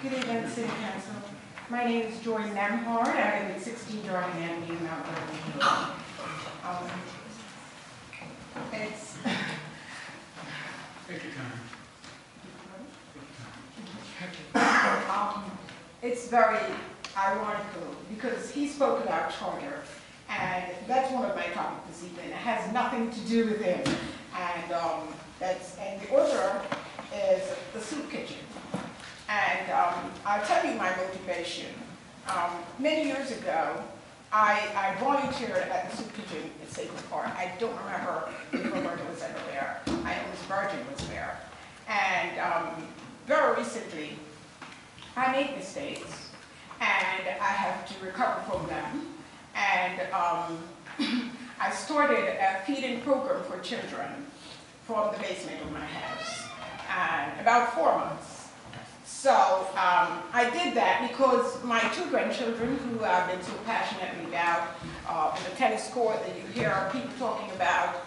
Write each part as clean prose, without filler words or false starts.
Good evening, City Council. My name is Joy Nembhard. I live at 16 Durham Avenue, Mount Vernon. It's very ironical because he spoke about charter, and that's one of my topics this evening. It has nothing to do with him, and the author is the soup kitchen. And I'll tell you my motivation. Many years ago, I volunteered at the soup kitchen at Sacred Park. I don't remember if Roberta was ever there. I know Miss Virgin was there. And very recently, I made mistakes, and I have to recover from them. And I started a feeding program for children from the basement of my house, and about 4 months. So I did that because my 2 grandchildren, who I've been so passionately about, in the tennis court that you hear people talking about,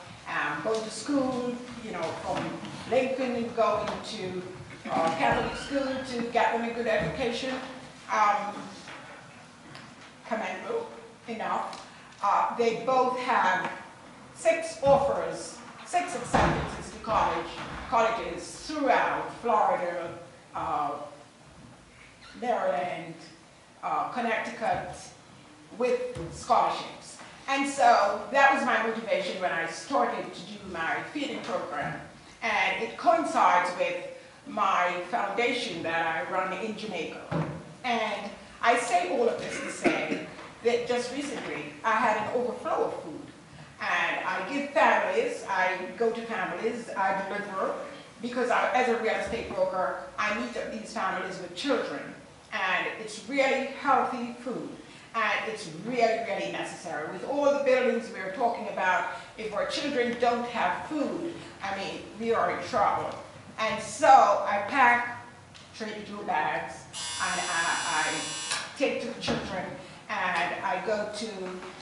going to school, you know, from Lincoln and going to Catholic school to get them a good education, commendable enough. They both have 6 offers, 6 acceptances to colleges throughout Florida, Maryland, Connecticut, with scholarships. And so that was my motivation when I started to do my feeding program. And it coincides with my foundation that I run in Jamaica. And I say all of this to say that just recently I had an overflow of food. And I give families, I go to families, I deliver, because as a real estate broker, I meet up these families with children. And it's really healthy food. And it's really, really necessary. With all the buildings we're talking about, if our children don't have food, I mean, we are in trouble. And so I pack 32 bags, and I take to the children, and I go to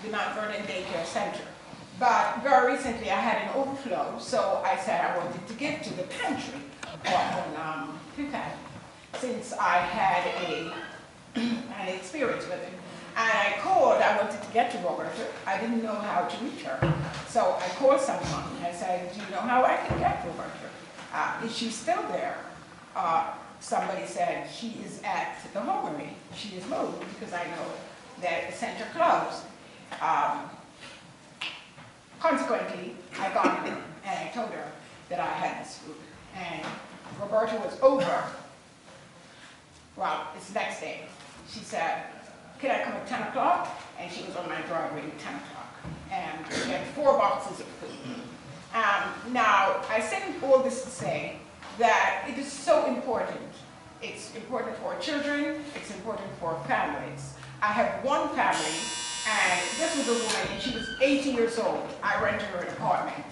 the Mount Vernon Daycare Center. But very recently I had an overflow, so I said I wanted to give to the pantry on Fifth Avenue, since I had an experience with it. And I called, I wanted to get to Roberta. I didn't know how to reach her. So I called someone and I said, do you know how I can get to Roberta? Is she still there? Somebody said, she is at the Homery. She is moved, because I know that the center closed. Consequently, I got her and I told her that I had this food. And Roberta was over. Well, it's the next day. She said, can I come at 10 o'clock? And she was on my driveway at 10 o'clock. And she had 4 boxes of food. Now, I say all this to say that it is so important. It's important for children, it's important for families. I have one family, and this was a woman, and she was 80 years old. I rented her an apartment,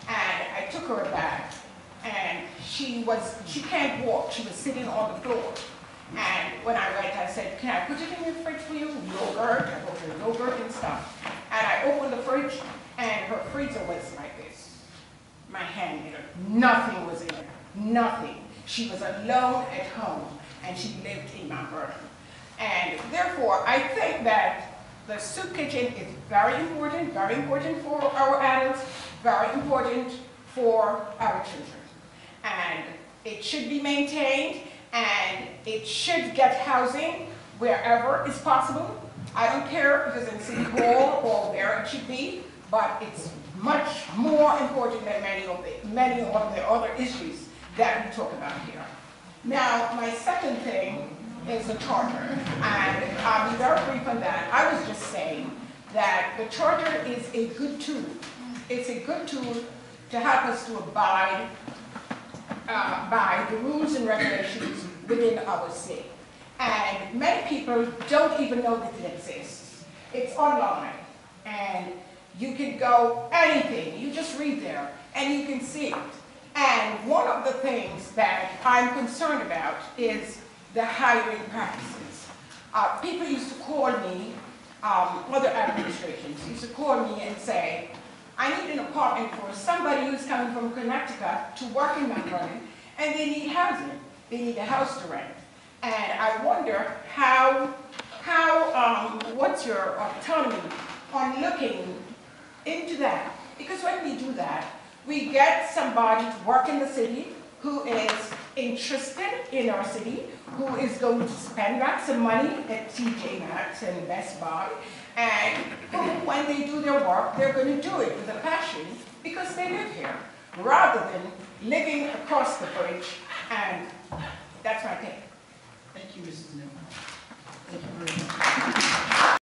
and I took her back, and she can't walk. She was sitting on the floor. And when I went, I said, can I put it in your fridge for you? Yogurt, I bought her yogurt and stuff. And I opened the fridge, and her freezer was like this. My hand in it. Nothing was in there. Nothing. She was alone at home, and she lived in Mount Vernon. And therefore, I think that the soup kitchen is very important for our adults, very important for our children. And it should be maintained, and it should get housing wherever is possible. I don't care if it's in City Hall or where it should be, but it's much more important than many of the other issues that we talk about here. Now, my second thing is the charter, and I'll be very brief on that. I was just saying that the charter is a good tool. It's a good tool to help us to abide by the rules and regulations within our city. And many people don't even know that it exists. It's online, and you can go anything. You just read there, and you can see it. And one of the things that I'm concerned about is the hiring practices. People used to call me, other administrations used to call me and say, I need an apartment for somebody who's coming from Connecticut to work in Mount Vernon, and they need housing. They need a house to rent. And I wonder what's your autonomy on looking into that? Because when we do that, we get somebody to work in the city who is interested in our city, who is going to spend lots of money at TJ Maxx and Best Buy, and who, when they do their work, they're going to do it with a passion because they live here, rather than living across the bridge. And that's my take. Thank you, Mrs. Nembhard. Thank you very much.